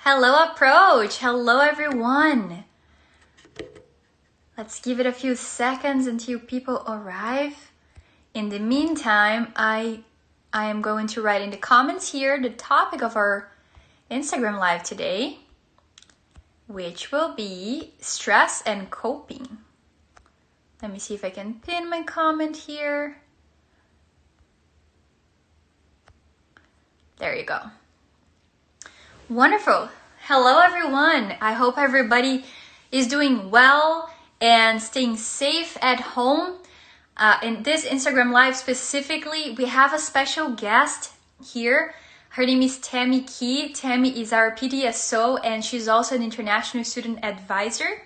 Hello, Approach. Hello, everyone. Let's give it a few seconds until people arrive. In the meantime, I am going to write in the comments here the topic of our Instagram Live today, which will be stress and coping. Let me see if I can pin my comment here. There you go. Wonderful. Hello, everyone. I hope everybody is doing well and staying safe at home. In this Instagram Live specifically, we have a special guest here. Her name is Tammy Key. Tammy is our PDSO and she's also an international student advisor.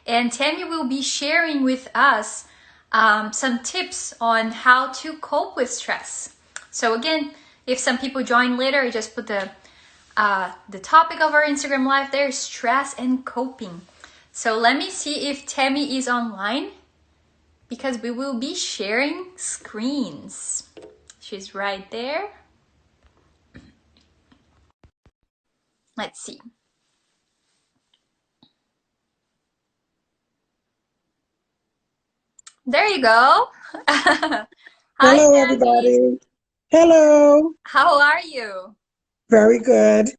And Tammy will be sharing with us some tips on how to cope with stress. So again, if some people join later, I just put the topic of our Instagram Live there, stress and coping. So let me see if Tammy is online because we will be sharing screens. She's right there. Let's see. There you go. Hi, Hello, Tammy. everybody. Hello. How are you? Very good.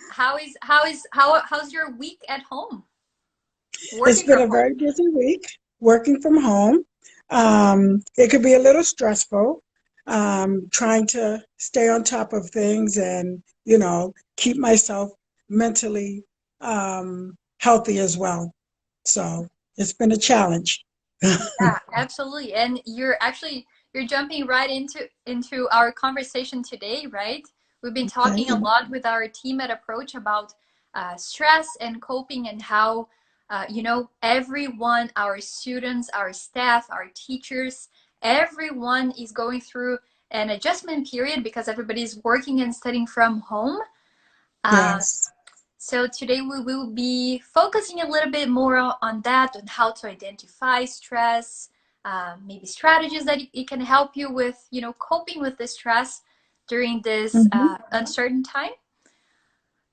How's your week at home? It's been a very busy week working from home. It could be a little stressful, trying to stay on top of things and, keep myself mentally healthy as well. So it's been a challenge. Yeah, absolutely. And you're jumping right into our conversation today, right? We've been talking a lot with our team at Approach about stress and coping and how everyone, our students, our staff, our teachers, everyone is going through an adjustment period because everybody's working and studying from home. Yes. So today we will be focusing a little bit more on that, on how to identify stress, maybe strategies that it can help you with, coping with the stress during this uncertain time.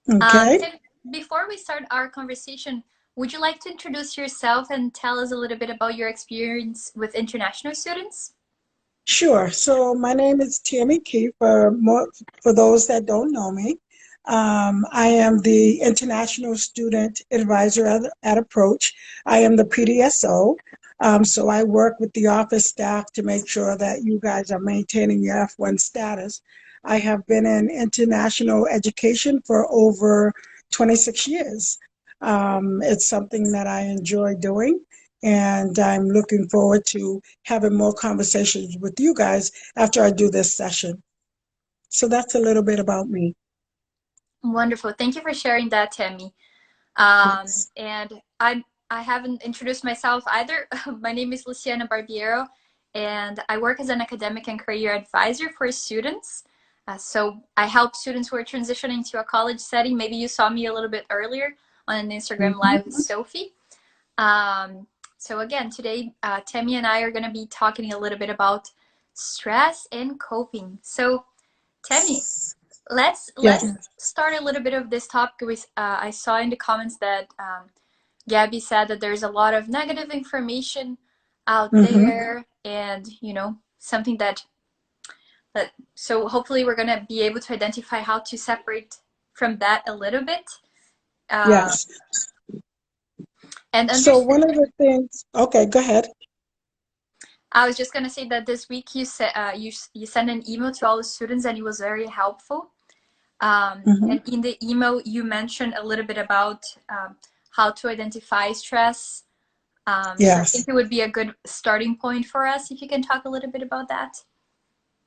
Okay. And before we start our conversation, would you like to introduce yourself and tell us a little bit about your experience with international students? Sure. So my name is Tammy Key, for those that don't know me. I am the International Student Advisor at Approach. I am the PDSO. So I work with the office staff to make sure that you guys are maintaining your F1 status. I have been in international education for over 26 years. It's something that I enjoy doing, and I'm looking forward to having more conversations with you guys after I do this session. So that's a little bit about me. Wonderful. Thank you for sharing that, Tammy. Yes. And I haven't introduced myself either. My name is Luciana and I work as an academic and career advisor for students. So I help students who are transitioning to a college setting. Maybe you saw me a little bit earlier on an Instagram Live with Sophie. So again, today, Tammy and I are going to be talking a little bit about stress and coping. So Tammy, let's start a little bit of this topic with I saw in the comments that Gabby said that there's a lot of negative information out there, and something that so hopefully we're going to be able to identify how to separate from that a little bit. Yes. And so one of the things, okay, go ahead. I was just going to say that this week you said you sent an email to all the students and it was very helpful. And in the email you mentioned a little bit about how to identify stress. Yes. So I think it would be a good starting point for us if you can talk a little bit about that.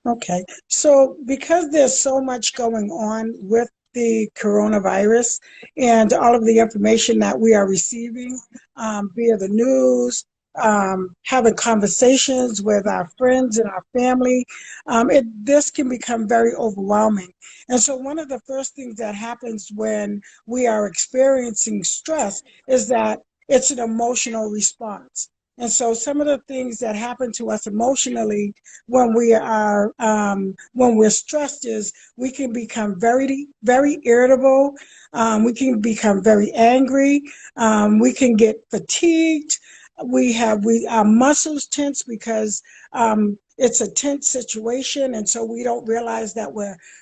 Okay. So because there's so much going on with the coronavirus and all of the information that we are receiving via the news, having conversations with our friends and our family, this can become very overwhelming. And so one of the first things that happens when we are experiencing stress is that it's an emotional response. And so some of the things that happen to us emotionally when we're stressed is we can become very, very irritable. We can become very angry. We can get fatigued. Our muscles tense because it's a tense situation, and so we don't realize that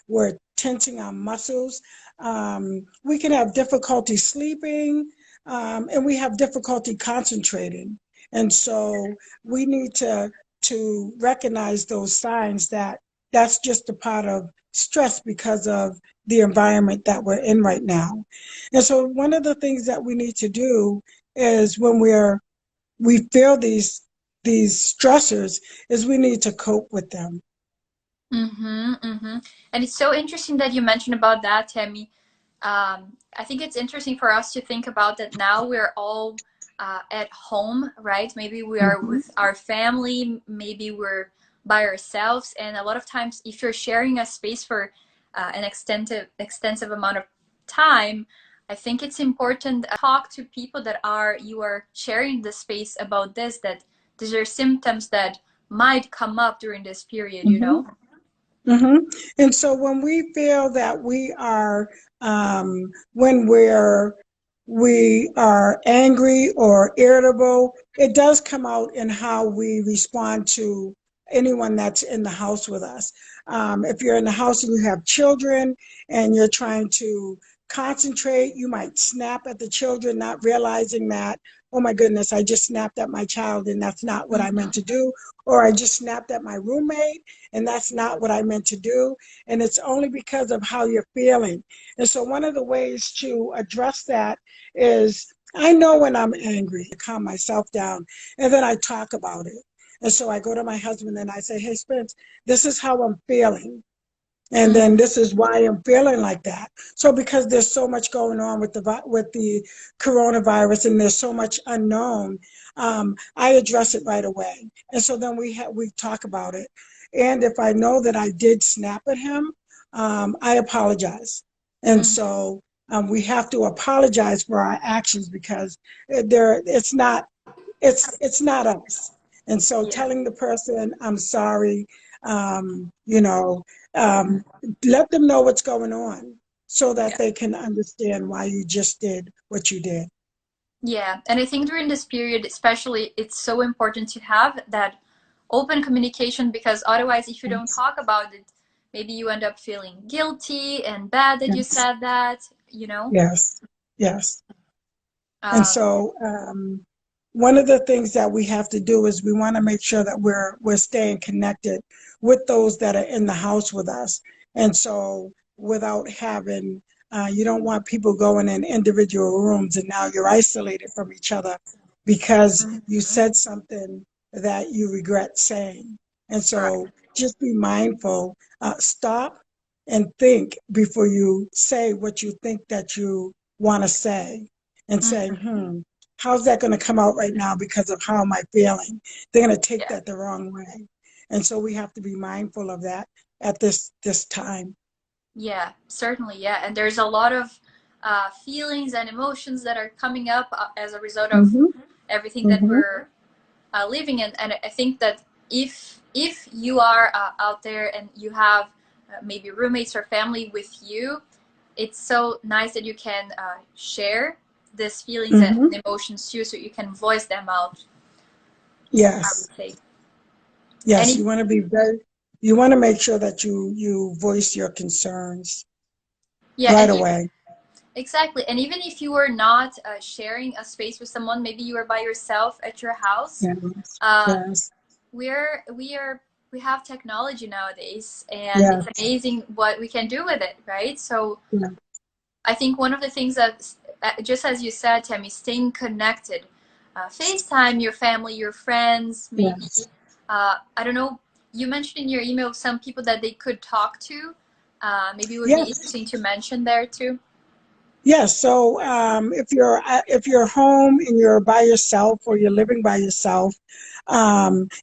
we're tensing our muscles. We can have difficulty sleeping, and we have difficulty concentrating. And so we need to recognize those signs that that's just a part of stress because of the environment that we're in right now. And so one of the things that we need to do is when we feel these stressors is we need to cope with them. Mm-hmm, mm-hmm. And it's so interesting that you mentioned about that, Tammy. I think it's interesting for us to think about that now we're all at home, right? Maybe we are Mhm. with our family, maybe we're by ourselves, and a lot of times, if you're sharing a space for an extensive amount of time, I think it's important to talk to people that you are sharing the space about this, that these are symptoms that might come up during this period, you Mhm. know? hmm And so when we feel that when we are angry or irritable, it does come out in how we respond to anyone that's in the house with us. If you're in the house and you have children and you're trying to concentrate, you might snap at the children, not realizing that, oh my goodness, I just snapped at my child and that's not what I meant Mm-hmm. to do. Or I just snapped at my roommate and that's not what I meant to do. And it's only because of how you're feeling. And so one of the ways to address that is I know when I'm angry, to calm myself down, and then I talk about it. And so I go to my husband and I say, hey, Spence, this is how I'm feeling. And then Mm-hmm. this is why I'm feeling like that. So because there's so much going on with the coronavirus and there's so much unknown, I address it right away. And so then we talk about it. And if I know that I did snap at him, I apologize. And Mm-hmm. so we have to apologize for our actions because it's not us. And so Yeah. telling the person I'm sorry, um, you know, um, let them know what's going on so that Yeah. they can understand why you just did what you did. Yeah. And I think during this period, especially, it's so important to have that open communication, because otherwise, if you don't Yes, talk about it, maybe you end up feeling guilty and bad that you yes, said that, you know? yes, yes. And Um, so one of the things that we have to do is we want to make sure that we're staying connected with those that are in the house with us. And so without having, you don't want people going in individual rooms and now you're isolated from each other because you mhm. said something that you regret saying. And Correct. so just be mindful, stop and think before you say what you think that you want to say and saying, Mhm. how's that going to come out right now because of how am I feeling? They're going to take Yeah. that the wrong way. And so we have to be mindful of that at this time. Yeah, certainly. Yeah. And there's a lot of feelings and emotions that are coming up as a result of Mm-hmm, everything that mm-hmm, we're living in. And I think that if you are out there and you have maybe roommates or family with you, it's so nice that you can share these feelings and mm-hmm. emotions too, so you can voice them out, I Yes, would say. yes. Any You want to make sure that you voice your concerns Yeah, right and away. exactly. And even if you are not sharing a space with someone, maybe you are by yourself at your house. Yes, Uh, yes, we have technology nowadays, and it's yes, amazing what we can do with it, right? So yeah, I think one of the things that, just as you said, Tammy, staying connected, FaceTime your family, your friends, maybe. yes. I don't know. You mentioned in your email some people that they could talk to. Maybe it would be Yes. interesting to mention there too. Yes, so if you're home and you're by yourself or you're living by yourself,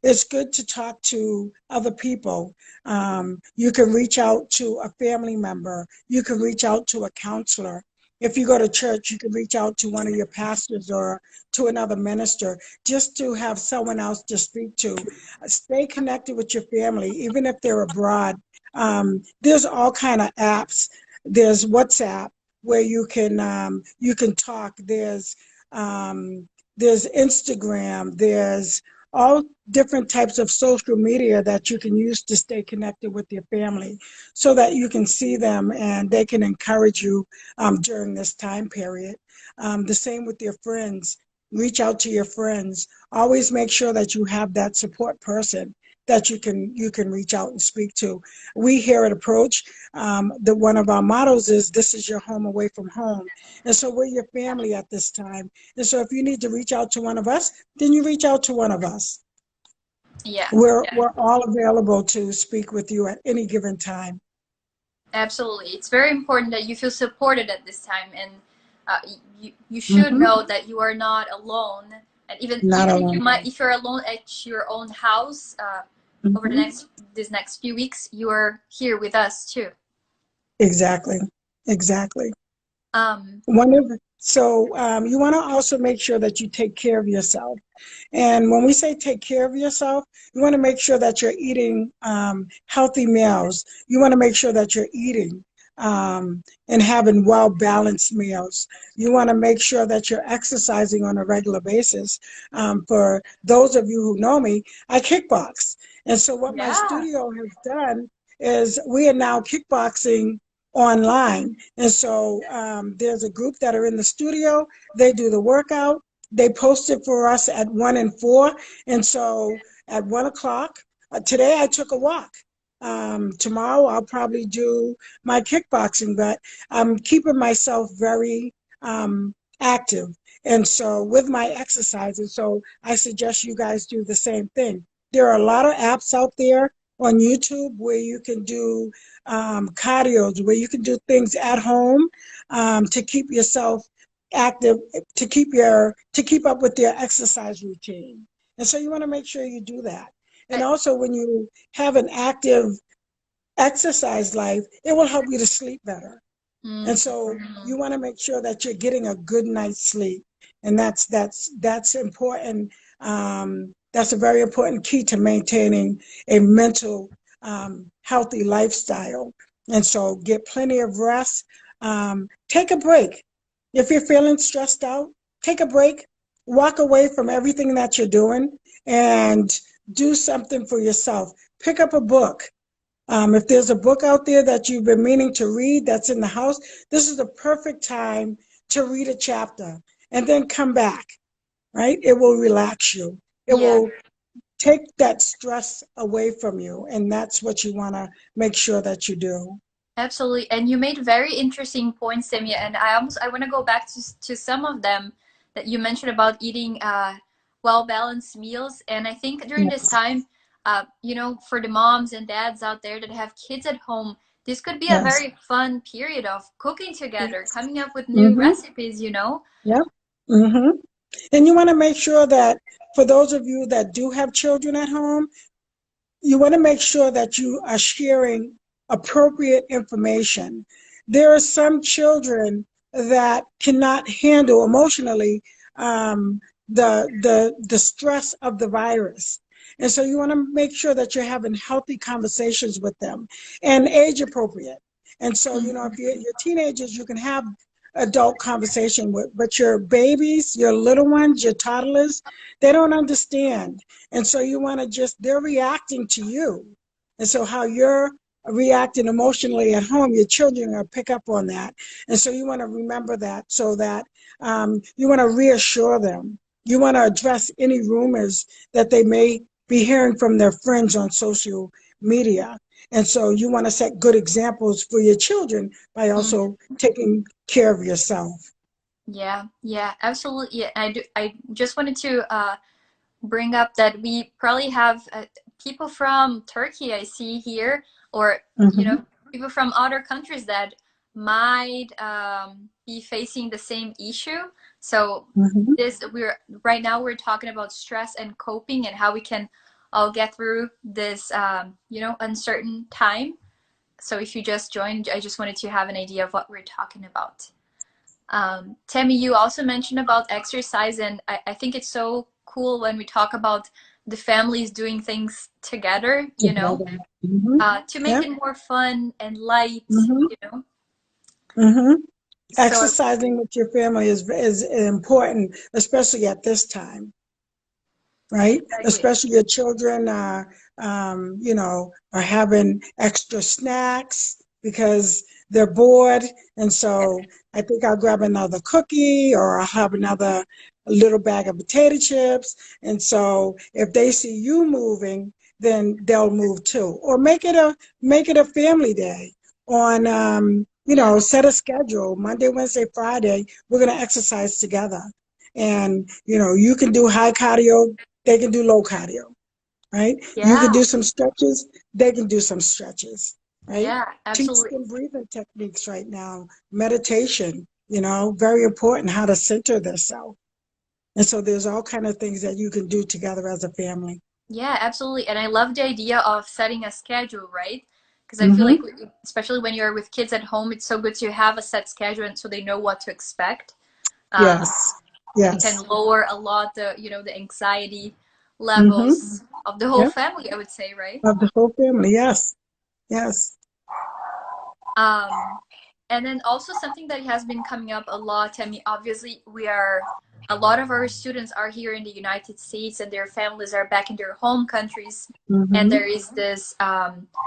it's good to talk to other people. You can reach out to a family member. You can reach out to a counselor. If you go to church, you can reach out to one of your pastors or to another minister just to have someone else to speak to. Stay connected with your family, even if they're abroad. There's all kind of apps. There's WhatsApp where you can talk. There's Instagram. There's all different types of social media that you can use to stay connected with your family so that you can see them and they can encourage you during this time period. The same with your friends. Reach out to your friends. Always make sure that you have that support person that you can reach out and speak to. We here at Approach, one of our mottos is "This is your home away from home," and so we're your family at this time. And so if you need to reach out to one of us, then you reach out to one of us. Yeah, We're all available to speak with you at any given time. absolutely. It's very important that you feel supported at this time, and you should Mm-hmm. know that you are not alone. And Not even if alone. if you're alone at your own house over Mm-hmm. this next few weeks, you are here with us too. Exactly. Exactly. Um, You want to also make sure that you take care of yourself. And when we say take care of yourself, you want to make sure that you're eating healthy meals. You want to make sure that you're eating and having well balanced meals. You want to make sure that you're exercising on a regular basis. For those of you who know me, I kickbox. And so, what my yeah, studio has done is we are now kickboxing online. And so there's a group that are in the studio. They do the workout. They post it for us at 1 and 4. And so at 1 o'clock, today I took a walk. Tomorrow I'll probably do my kickboxing, but I'm keeping myself very active. And so with my exercises, so I suggest you guys do the same thing. There are a lot of apps out there on YouTube where you can do cardio, where you can do things at home to keep yourself active, to keep up with your exercise routine. And so you want to make sure you do that. And I, also, when you have an active exercise life, it will help you to sleep better. And so mhm. you want to make sure that you're getting a good night's sleep, and that's important. That's a very important key to maintaining a mental healthy lifestyle. And so get plenty of rest. Take a break. If you're feeling stressed out, take a break. Walk away from everything that you're doing and do something for yourself. Pick up a book. If there's a book out there that you've been meaning to read that's in the house, this is the perfect time to read a chapter and then come back, right? It will relax you. It Yeah, will take that stress away from you. And that's what you want to make sure that you do. absolutely. And you made very interesting points, Tammy. And I want to go back to some of them that you mentioned about eating well balanced meals. And I think during this Yes. time, for the moms and dads out there that have kids at home, this could be a Yes. very fun period of cooking together, Yes. coming up with new Mm-hmm. recipes. Yep. Mm-hmm. And you want to make sure that for those of you that do have children at home, you want to make sure that you are sharing appropriate information. There are some children that cannot handle emotionally the stress of the virus. And so you want to make sure that you're having healthy conversations with them and age appropriate. And so, if Mhm. you're teenagers, you can have adult conversation with, but your babies, your little ones, your toddlers, they don't understand. And so you want to they're reacting to you. And so how you're reacting emotionally at home, your children are pick up on that. And so you want to remember that so that you want to reassure them. You want to address any rumors that they may be hearing from their friends on social media. And so you want to set good examples for your children by also taking care of yourself. Yeah, yeah, absolutely. Yeah, I just wanted to bring up that we probably have people from Turkey I see here, or Mm-hmm. people from other countries that might be facing the same issue. So Mm-hmm. this we're right now we're talking about stress and coping and how we can all get through this uncertain time. So if you just joined, I just wanted to have an idea of what we're talking about. Tammy, you also mentioned about exercise, and I think it's so cool when we talk about the families doing things together, you know, Together. Mm-hmm. to make Yeah. it more fun and light, Mm-hmm. you know. Mm-hmm. So Exercising with your family is important, especially at this time, right? exactly. Especially your children are, you know, are having extra snacks because they're bored. And so I think I'll grab another cookie or I'll have another little bag of potato chips. And so if they see you moving, then they'll move too. Or make it a family day on, you Yeah. know, set a schedule. Monday, Wednesday, Friday, we're going to exercise together. And, you know, you can do high cardio, they can do low cardio, right? You can Yeah. do some stretches, they can do some stretches, right? Yeah, Teach absolutely. them breathing techniques right now, meditation, you know, very important how to center themselves. And so there's all kind of things that you can do together as a family. Yeah, absolutely. And I love the idea of setting a schedule, right? Because I feel like, Mm-hmm. especially when you're with kids at home, it's so good to have a set schedule and so they know what to expect. Um, Yes. it can Yes. lower a lot the, you know, the anxiety Mm-hmm. levels of the whole Yep. family, I would say, right? Of the whole family. Yes. Yes. Um, and then also something that has been coming up a lot, I mean, obviously a lot of our students are here in the United States and their families are back in their home countries. And Mm-hmm. there is this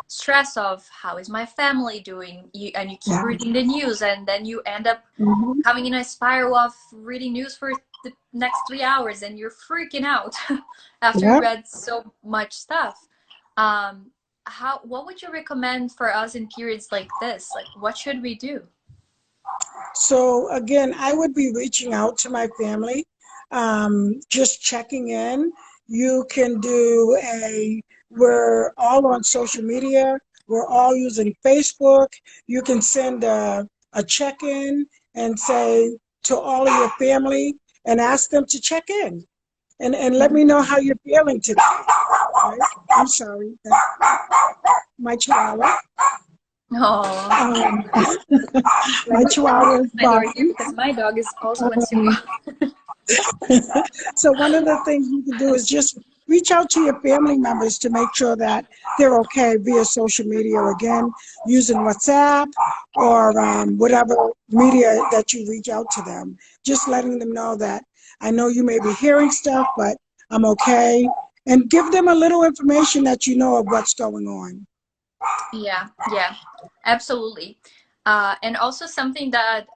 stress of how is my family doing? And you keep Yeah. reading the news and then you end up Mm-hmm. coming in a spiral of reading news for the next 3 hours and you're freaking out after you Yeah. read so much stuff. Um, what would you recommend for us in periods like this? Like, what should we do? So again, I would be reaching out to my family, just checking in. You can do we're all on social media. We're all using Facebook. You can send a check-in and say to all of your family and ask them to check in and let me know how you're feeling today. Right? I'm sorry, my chihuahua. Oh, Um, let my me chihuahua is my door here barking. because my dog is also wants to Um, go. So one of the things you can do is just reach out to your family members to make sure that they're okay via social media, again, using WhatsApp or whatever media that you reach out to them. Just letting them know that I know you may be hearing stuff, but I'm okay. And give them a little information that you know of what's going on. Yeah, yeah, absolutely. And also something that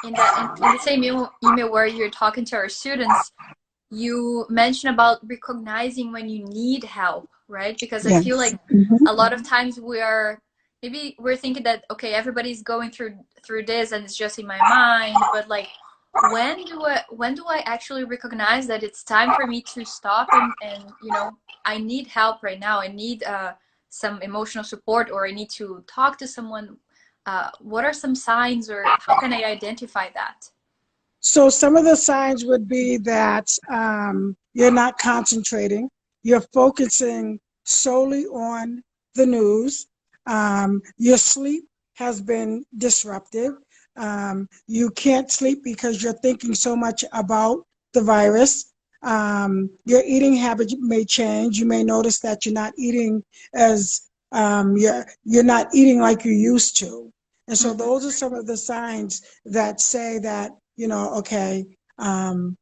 in the same email where you're talking to our students, you mentioned about recognizing when you need help, right? Because I feel Yes. like Mm-hmm. a lot of times maybe we're thinking that okay, everybody's going through this and it's just in my mind, but like when do I actually recognize that it's time for me to stop and you know, I need help right now. I need some emotional support or I need to talk to someone. What are some signs or how can I identify that? So some of the signs would be that you're not concentrating, you're focusing solely on the news, your sleep has been disrupted, you can't sleep because you're thinking so much about the virus. Your eating habit may change. You may notice that you're not eating as you're not eating like you used to. And so Mm-hmm, those are some of the signs that say that, you know, okay, I'm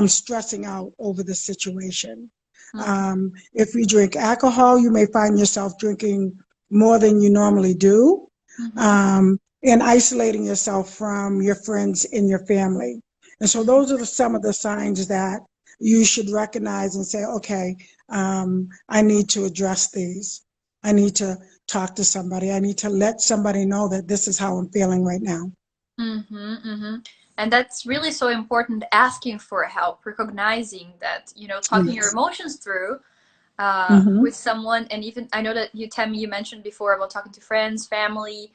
stressing out over the situation. mm-hmm, If you drink alcohol, you may find yourself drinking more than you normally do, mm-hmm, and isolating yourself from your friends and your family. And so mm-hmm. those are some of the signs that you should recognize and say, okay, I need to address these. I need to talk to somebody. I need to let somebody know that this is how I'm feeling right now. Mm-hmm, mm-hmm. And that's really so important, asking for help, recognizing that, you know, talking your Yes. emotions through Mm-hmm. with someone. And even I know that you, Tammy, you mentioned before about talking to friends, family.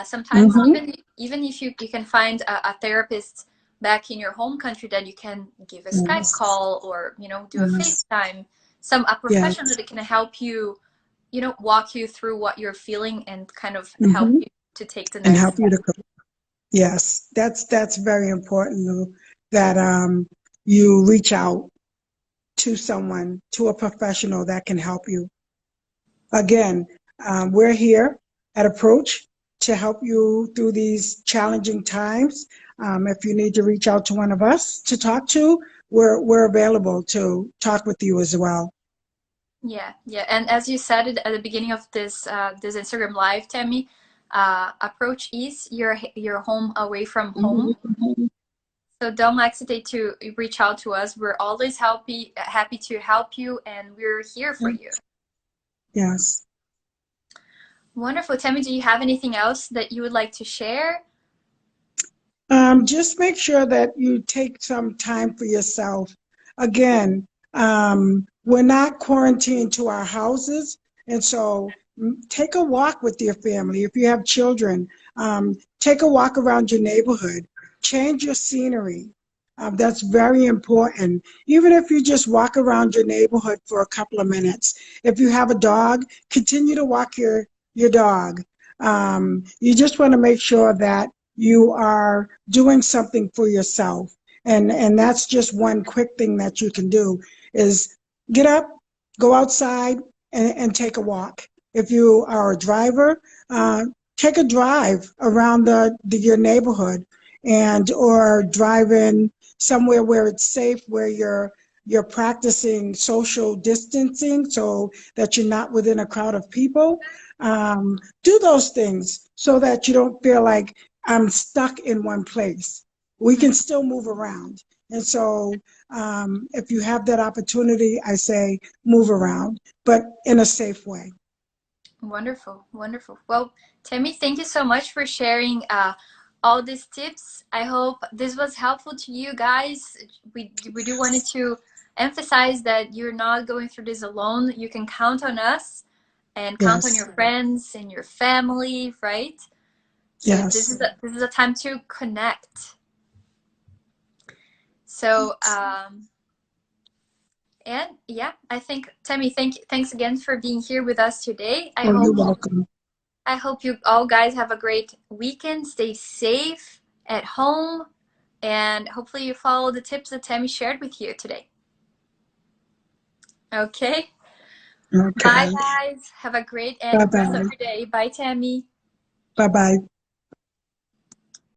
Sometimes Mm-hmm. even if you can find a therapist back in your home country that you can give a Skype Yes. call or, you know, do a Yes. FaceTime, a professional Yes. that can help you, you know, walk you through what you're feeling and kind of help Mm-hmm. you to take the And next help you step. to cope. Yes, that's very important, Lou, that you reach out to someone, to a professional that can help you. Again, we're here at Approach to help you through these challenging times. If you need to reach out to one of us to talk to, we're available to talk with you as well. Yeah, yeah. And as you said it at the beginning of this Instagram live, Tammy, approach is your home away from home. So don't hesitate to reach out to us. We're always happy to help you, and we're here for you. Yes. Wonderful. Tammy, do you have anything else that you would like to share? Just make sure that you take some time for yourself. Again, we're not quarantined to our houses, and so take a walk with your family. If you have children, take a walk around your neighborhood. Change your scenery. That's very important. Even if you just walk around your neighborhood for a couple of minutes. If you have a dog, continue to walk your dog. You just want to make sure that you are doing something for yourself. And that's just one quick thing that you can do is get up, go outside, and take a walk. If you are a driver, take a drive around your neighborhood, and or drive in somewhere where it's safe, where you're practicing social distancing so that you're not within a crowd of people. Do those things so that you don't feel like I'm stuck in one place. We can still move around. And so if you have that opportunity, I say move around, but in a safe way. Wonderful, wonderful. Well, Tammy, thank you so much for sharing all these tips. I hope this was helpful to you guys. We do wanted to emphasize that you're not going through this alone. You can count on us and count on Yes. your friends and your family, right? So Yes. this is a time to connect. So and yeah, I think Tammy, thanks again for being here with us today. Oh, you're welcome. I hope you all guys have a great weekend. Stay safe at home, and hopefully you follow the tips that Tammy shared with you today. Okay. Okay. Bye, guys. Have a great Bye rest of bye. your day. Bye, Tammy. Bye bye.